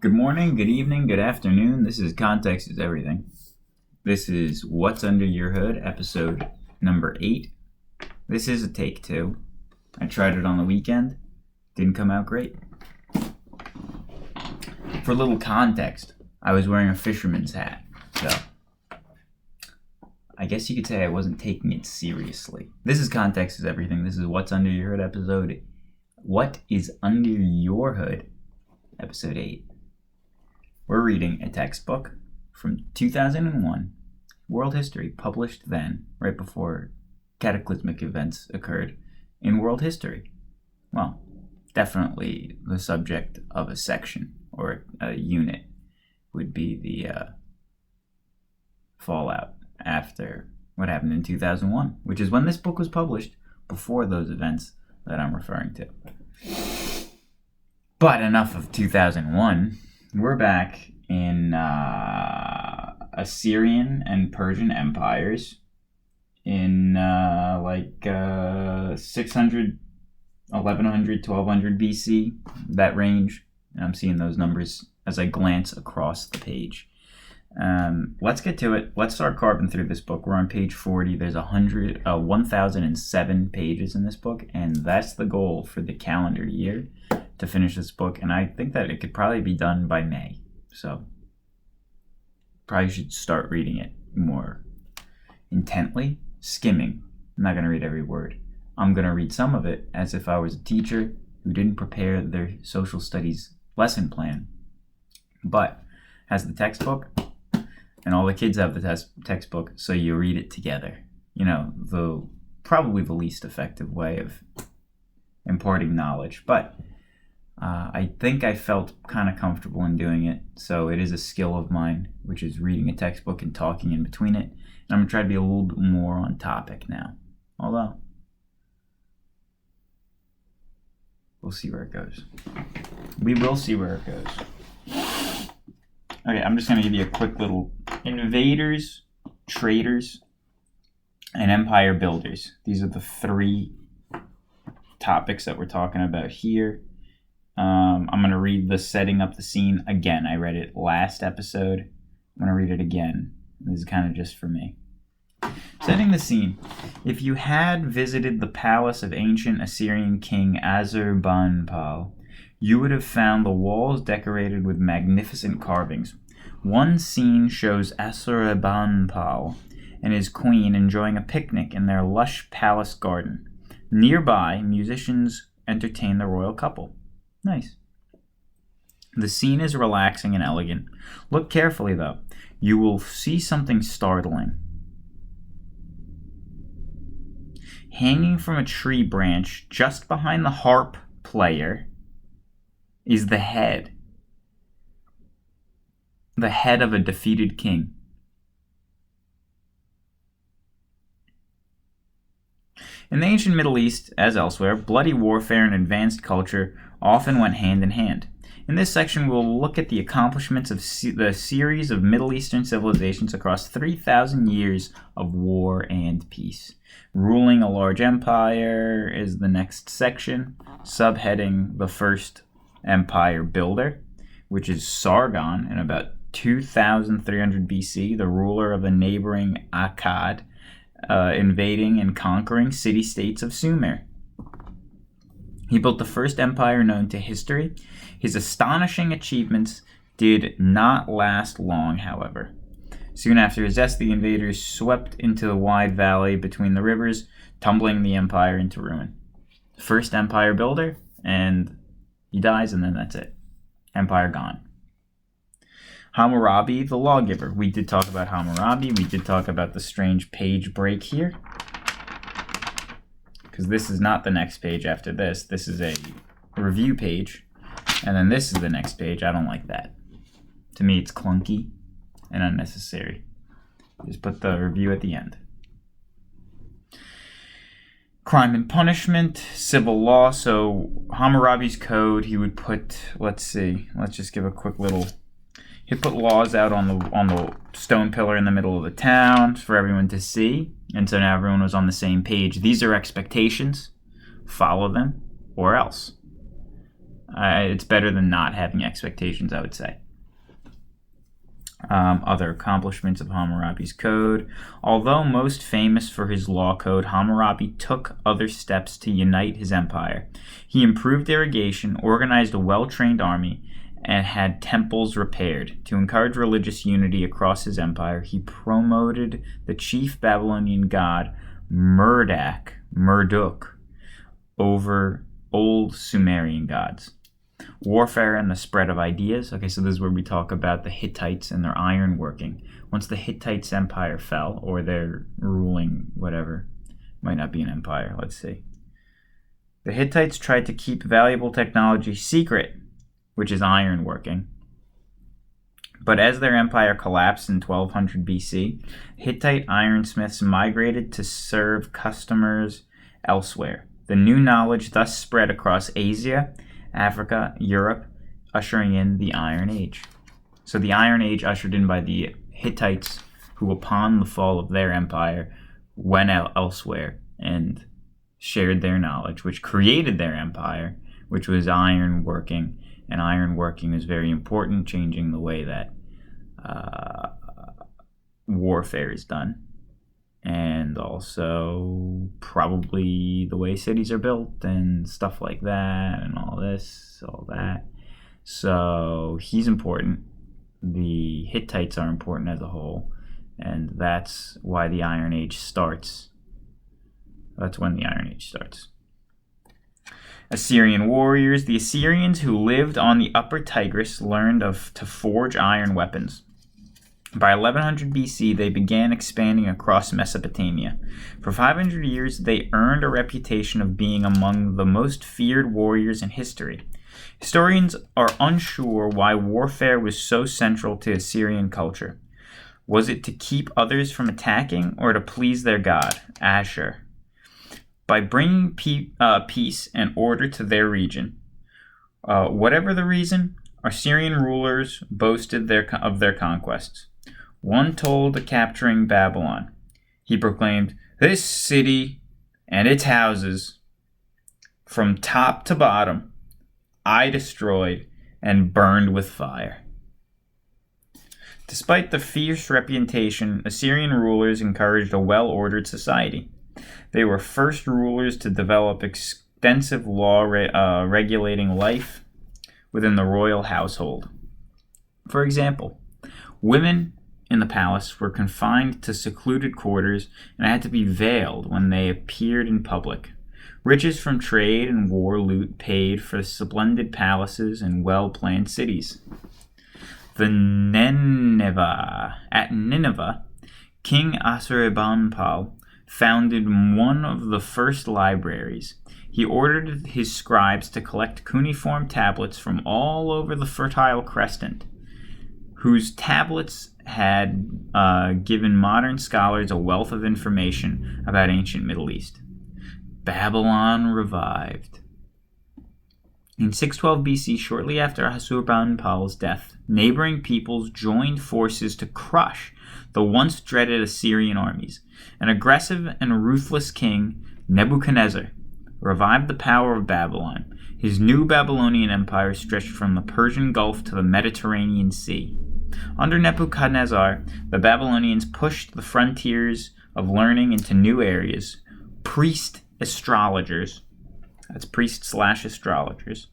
Good morning, good evening, good afternoon. This is Context is Everything. This is What's Under Your Hood, episode number 8. This is a take 2. I tried it on the weekend. Didn't come out great. For a little context, I was wearing a fisherman's hat, so I guess you could say I wasn't taking it seriously. This is Context is Everything. This is What's Under Your Hood, episode. What is Under Your Hood, episode 8. We're reading a textbook from 2001, world history, published then, right before cataclysmic events occurred in world history. Well, definitely the subject of a section or a unit would be the fallout after what happened in 2001, which is when this book was published, before those events that I'm referring to. But enough of 2001. We're back in Assyrian and Persian empires in 600, 1100, 1200 BC, that range. And I'm seeing those numbers as I glance across the page. Let's get to it. Let's start carving through this book. We're on page 40. There's 1,007 pages in this book, and that's the goal for the calendar year, to finish this book. And I think that it could probably be done by May. So probably should start reading it more intently, skimming. I'm not going to read every word. I'm going to read some of it as if I was a teacher who didn't prepare their social studies lesson plan, but has the textbook, and all the kids have the textbook, so you read it together. You know, probably the least effective way of imparting knowledge, but I think I felt kind of comfortable in doing it, so it is a skill of mine, which is reading a textbook and talking in between it. And I'm going to try to be a little bit more on topic now, although we'll see where it goes. We will see where it goes. Okay, I'm just going to give you a quick little invaders, traders, and empire builders. These are the three topics that we're talking about here. I'm going to read the setting up the scene again. I read it last episode. I'm going to read it again. This is kind of just for me. Setting the scene. If you had visited the palace of ancient Assyrian king Ashurbanipal, you would have found the walls decorated with magnificent carvings. One scene shows Ashurbanipal and his queen enjoying a picnic in their lush palace garden. Nearby, musicians entertain the royal couple. Nice. The scene is relaxing and elegant. Look carefully, though. You will see something startling. Hanging from a tree branch just behind the harp player is the head. The head of a defeated king. In the ancient Middle East, as elsewhere, bloody warfare and advanced culture often went hand in hand. In this section, we'll look at the accomplishments of the series of Middle Eastern civilizations across 3,000 years of war and peace. Ruling a large empire is the next section, subheading the first empire builder, which is Sargon in about 2,300 BC, the ruler of the neighboring Akkad, invading and conquering city-states of Sumer. He built the first empire known to history. His astonishing achievements did not last long, however. Soon after his death, the invaders swept into the wide valley between the rivers, tumbling the empire into ruin. First empire builder, and he dies, and then that's it. Empire gone. Hammurabi, the lawgiver. We did talk about Hammurabi. We did talk about the strange page break here, because this is not the next page after this. This is a review page, and then this is the next page. I don't like that. To me, it's clunky and unnecessary. Just put the review at the end. Crime and punishment, civil law. So Hammurabi's code, he would put, let's just give a quick little. He'd put laws out on the stone pillar in the middle of the town for everyone to see. And so now everyone was on the same page. These are expectations. Follow them or else. It's better than not having expectations, I would say. Other accomplishments of Hammurabi's code. Although most famous for his law code, Hammurabi took other steps to unite his empire. He improved irrigation, organized a well-trained army, and had temples repaired. To encourage religious unity across his empire, he promoted the chief Babylonian god Marduk over old Sumerian gods. Warfare and the spread of ideas. Okay, so this is where we talk about the Hittites and their ironworking. Once the Hittites' empire fell, or their ruling, whatever, might not be an empire, let's see. The Hittites tried to keep valuable technology secret, which is ironworking. But as their empire collapsed in 1200 BC, Hittite ironsmiths migrated to serve customers elsewhere. The new knowledge thus spread across Asia, Africa, Europe, ushering in the Iron Age. So the Iron Age ushered in by the Hittites, who upon the fall of their empire went out elsewhere and shared their knowledge, which created their empire, which was ironworking. And ironworking is very important, changing the way that warfare is done. And also probably the way cities are built and stuff like that and all this, all that. So he's important. The Hittites are important as a whole. And that's why the Iron Age starts. That's when the Iron Age starts. Assyrian warriors. The Assyrians who lived on the upper Tigris learned to forge iron weapons. By 1100 BC, they began expanding across Mesopotamia. For 500 years, they earned a reputation of being among the most feared warriors in history. Historians are unsure why warfare was so central to Assyrian culture. Was it to keep others from attacking or to please their god, Ashur? By bringing peace and order to their region. Whatever the reason, Assyrian rulers boasted of their conquests. One told of capturing Babylon. He proclaimed, "This city and its houses, from top to bottom, I destroyed and burned with fire." Despite the fierce reputation, Assyrian rulers encouraged a well-ordered society. They were first rulers to develop extensive law regulating life within the royal household. For example, women in the palace were confined to secluded quarters and had to be veiled when they appeared in public. Riches from trade and war loot paid for splendid palaces and well-planned cities. At Nineveh, King Ashurbanipal founded one of the first libraries. He ordered his scribes to collect cuneiform tablets from all over the Fertile Crescent, whose tablets had given modern scholars a wealth of information about ancient Middle East. Babylon revived. In 612 BC, shortly after Ashurbanipal's death, neighboring peoples joined forces to crush the once dreaded Assyrian armies. An aggressive and ruthless king, Nebuchadnezzar, revived the power of Babylon. His new Babylonian empire stretched from the Persian Gulf to the Mediterranean Sea. Under Nebuchadnezzar, the Babylonians pushed the frontiers of learning into new areas. Priest-astrologers, that's priest/astrologers,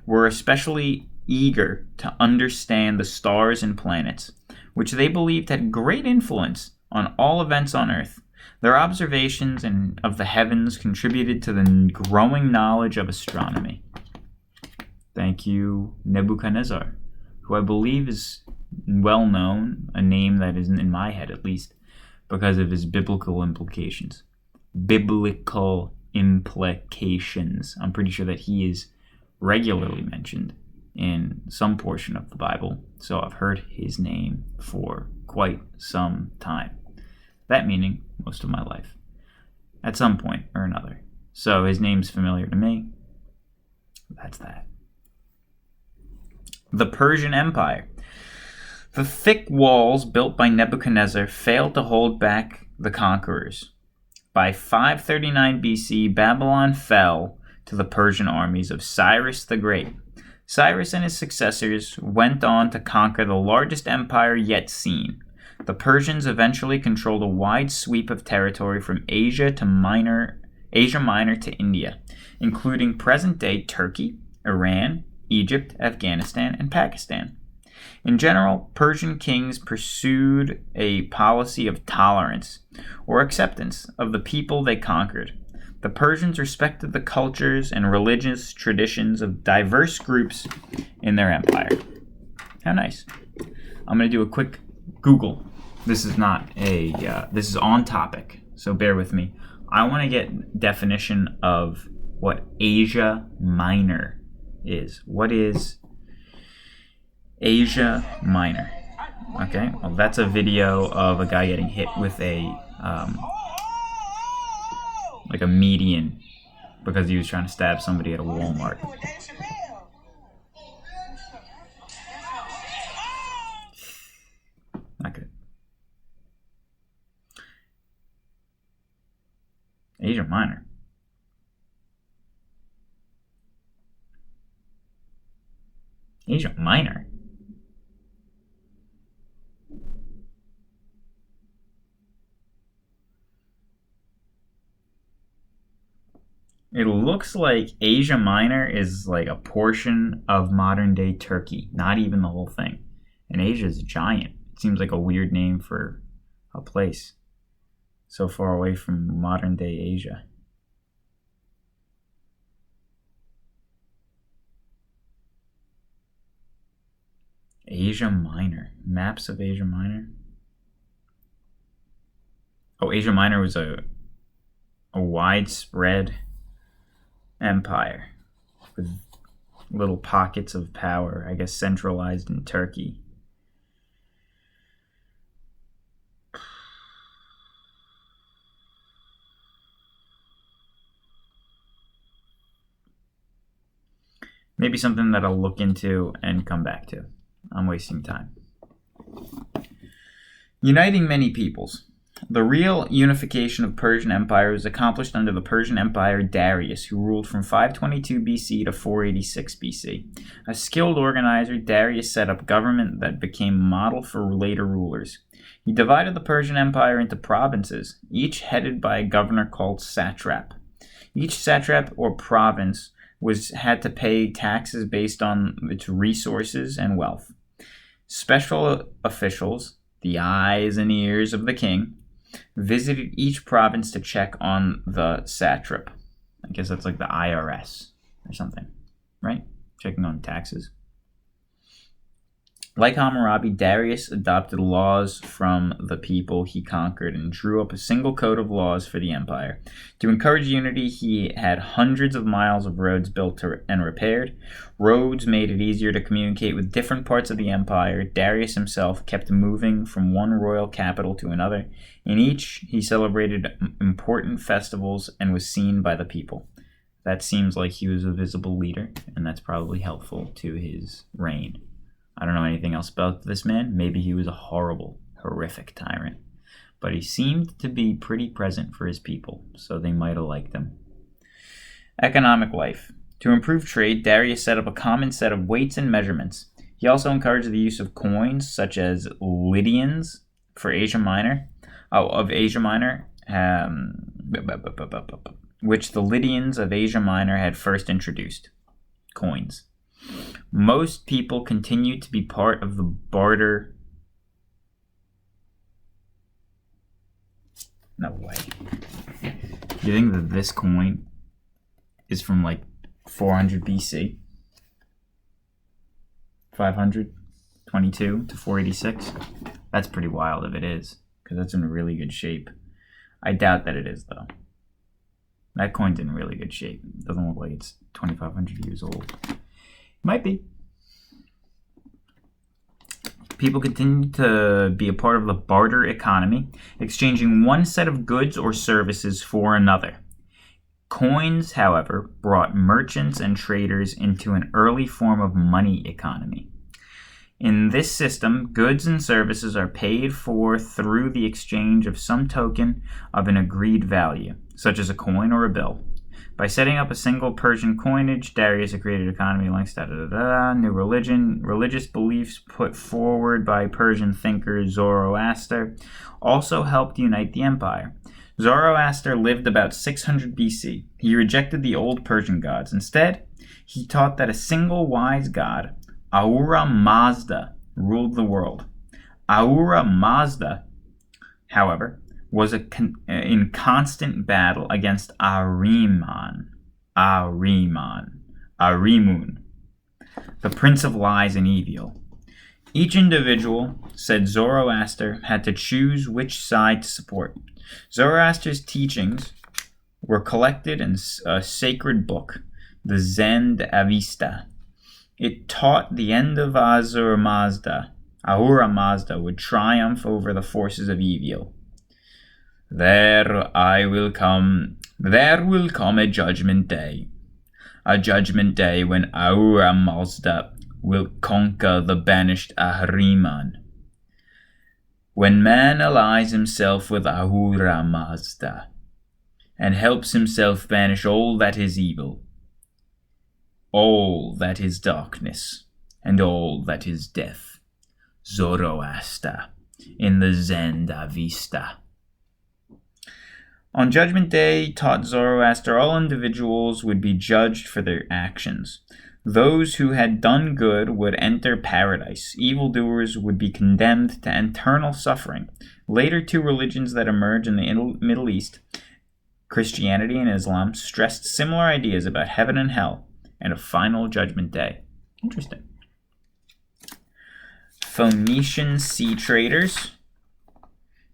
were especially eager to understand the stars and planets, which they believed had great influence on all events on Earth. Their observations of the heavens contributed to the growing knowledge of astronomy. Thank you, Nebuchadnezzar, who I believe is well known, a name that isn't in my head at least, because of his biblical implications. Biblical implications. I'm pretty sure that he is regularly mentioned in some portion of the Bible, so I've heard his name for quite some time. That meaning most of my life, at some point or another. So his name's familiar to me. That's that. The Persian Empire. The thick walls built by Nebuchadnezzar failed to hold back the conquerors. By 539 BC, Babylon fell to the Persian armies of Cyrus the Great. Cyrus and his successors went on to conquer the largest empire yet seen. The Persians eventually controlled a wide sweep of territory from Asia Minor to India, including present-day Turkey, Iran, Egypt, Afghanistan, and Pakistan. In general, Persian kings pursued a policy of tolerance or acceptance of the people they conquered. The Persians respected the cultures and religious traditions of diverse groups in their empire. How nice. I'm going to do a quick Google. This is this is on topic, so bear with me. I want to get definition of what Asia Minor is. What is Asia Minor? Okay, well, that's a video of a guy getting hit with a median because he was trying to stab somebody at a Walmart. Not good. Asia Minor. Asia Minor? It looks like Asia Minor is like a portion of modern-day Turkey, not even the whole thing. And Asia is giant. It seems like a weird name for a place so far away from modern-day Asia. Asia Minor. Maps of Asia Minor. Oh, Asia Minor was a widespread empire with little pockets of power, I guess centralized in Turkey. Maybe something that I'll look into and come back to. I'm wasting time. Uniting many peoples. The real unification of Persian Empire was accomplished under the Persian Emperor Darius, who ruled from 522 BC to 486 BC. A skilled organizer, Darius set up government that became a model for later rulers. He divided the Persian Empire into provinces, each headed by a governor called satrap. Each satrap or province had to pay taxes based on its resources and wealth. Special officials, the eyes and ears of the king, visited each province to check on the satrap. I guess that's like the IRS or something, right? Checking on taxes. Like Hammurabi, Darius adopted laws from the people he conquered and drew up a single code of laws for the empire. To encourage unity, he had hundreds of miles of roads built and repaired. Roads made it easier to communicate with different parts of the empire. Darius himself kept moving from one royal capital to another. In each, he celebrated important festivals and was seen by the people. That seems like he was a visible leader, and that's probably helpful to his reign. I don't know anything else about this man. Maybe he was a horrible, horrific tyrant. But he seemed to be pretty present for his people, so they might have liked him. Economic life. To improve trade, Darius set up a common set of weights and measurements. He also encouraged the use of coins, such as Lydians for Asia Minor, which the Lydians of Asia Minor had first introduced. Coins. Most people continued to be part of the barter. No way. You think that this coin is from like 400 BC? 522 to 486? That's pretty wild if it is, because that's in really good shape. I doubt that it is, though. That coin's in really good shape. It doesn't look like it's 2,500 years old. Might be. People continued to be a part of the barter economy, exchanging one set of goods or services for another. Coins, however, brought merchants and traders into an early form of money economy. In this system, goods and services are paid for through the exchange of some token of an agreed value, such as a coin or a bill. By setting up a single Persian coinage, Darius created economy links, new religious beliefs put forward by Persian thinker Zoroaster also helped unite the empire. Zoroaster lived about 600 BC. He rejected the old Persian gods. Instead, he taught that a single wise god, Ahura Mazda, ruled the world. Ahura Mazda, however, was in constant battle against Ahriman, the prince of lies and evil. Each individual, said Zoroaster, had to choose which side to support. Zoroaster's teachings were collected in a sacred book, the Zend Avesta. It taught the end of Ahura Mazda would triumph over the forces of evil. There will come a judgment day when Ahura Mazda will conquer the banished Ahriman. When man allies himself with Ahura Mazda and helps himself banish all that is evil, all that is darkness, and all that is death. Zoroaster in the Zend Avesta. On Judgment Day, taught Zoroaster, all individuals would be judged for their actions. Those who had done good would enter paradise. Evildoers would be condemned to eternal suffering. Later, two religions that emerged in the Middle East, Christianity and Islam, stressed similar ideas about heaven and hell and a final judgment day. Interesting. Phoenician sea traders,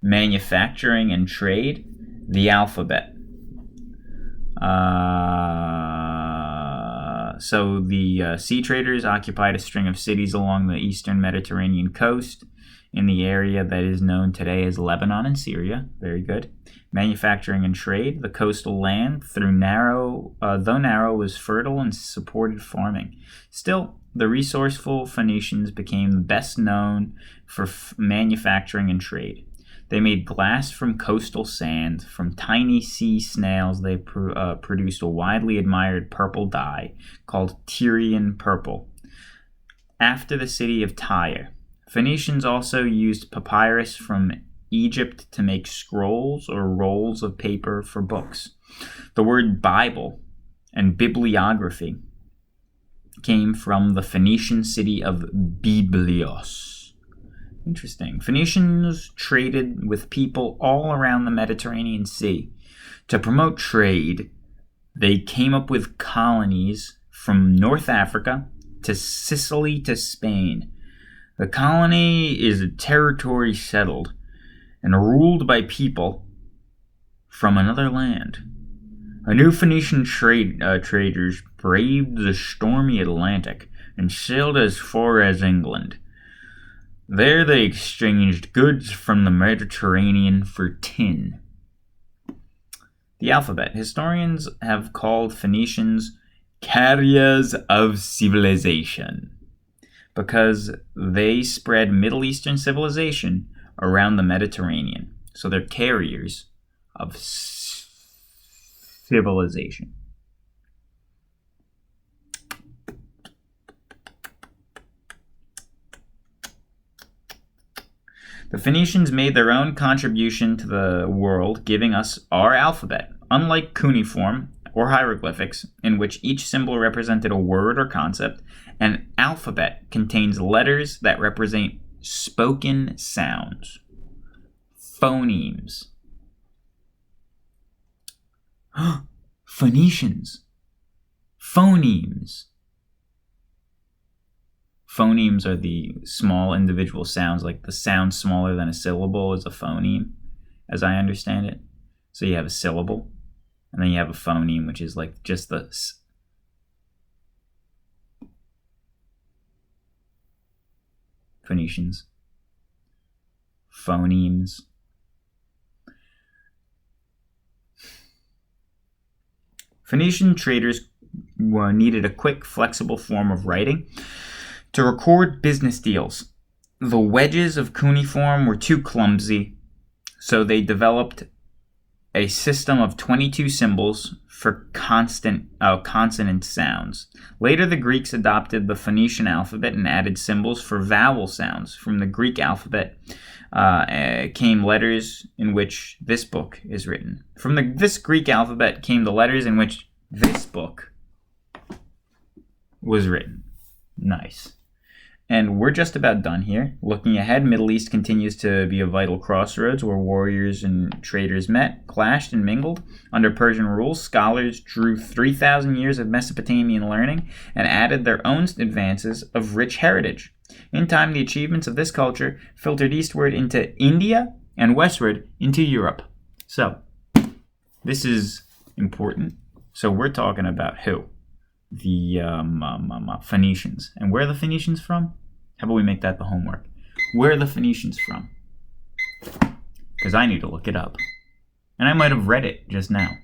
manufacturing and trade, the alphabet. So the sea traders occupied a string of cities along the eastern Mediterranean coast in the area that is known today as Lebanon and Syria. Very good. Manufacturing and trade, the coastal land, though narrow, was fertile and supported farming. Still, the resourceful Phoenicians became best known for manufacturing and trade. They made glass from coastal sand. From tiny sea snails, they produced a widely admired purple dye called Tyrian purple, after the city of Tyre. Phoenicians also used papyrus from Egypt to make scrolls or rolls of paper for books. The word Bible and bibliography came from the Phoenician city of Biblios. Interesting. Phoenicians traded with people all around the Mediterranean Sea. To promote trade, they came up with colonies from North Africa to Sicily to Spain. The colony is a territory settled and ruled by people from another land. A new Phoenician traders braved the stormy Atlantic and sailed as far as England. There they exchanged goods from the Mediterranean for tin. The alphabet. Historians have called Phoenicians carriers of civilization because they spread Middle Eastern civilization around the Mediterranean. So they're carriers of civilization. The Phoenicians made their own contribution to the world, giving us our alphabet. Unlike cuneiform or hieroglyphics, in which each symbol represented a word or concept, an alphabet contains letters that represent spoken sounds, phonemes. Phoenicians. Phonemes. Phonemes are the small individual sounds, like the sound smaller than a syllable is a phoneme, as I understand it. So you have a syllable, and then you have a phoneme, which is like just the Phoenicians. Phonemes. Phoenician traders needed a quick, flexible form of writing to record business deals. The wedges of cuneiform were too clumsy, so they developed a system of 22 symbols for consonant sounds. Later, the Greeks adopted the Phoenician alphabet and added symbols for vowel sounds. From the Greek alphabet came letters in which this book is written. From this Greek alphabet came the letters in which this book was written. Nice. And we're just about done here. Looking ahead, Middle East continues to be a vital crossroads where warriors and traders met, clashed, and mingled. Under Persian rule, scholars drew 3,000 years of Mesopotamian learning and added their own advances of rich heritage. In time, the achievements of this culture filtered eastward into India and westward into Europe. So, this is important. So we're talking about who? The Phoenicians. And where are the Phoenicians from? How about we make that the homework? Where are the Phoenicians from? Because I need to look it up. And I might have read it just now,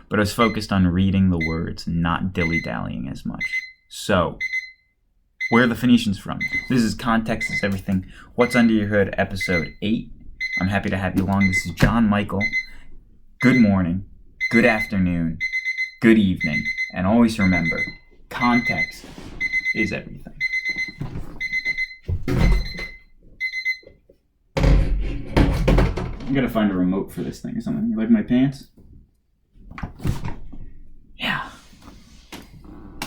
but I was focused on reading the words, not dilly-dallying as much. So, where are the Phoenicians from? This is Context is Everything. What's Under Your Hood, episode 8. I'm happy to have you along. This is John Michael. Good morning, good afternoon, good evening, and always remember, context is everything. I'm gonna find a remote for this thing or something. You like my pants?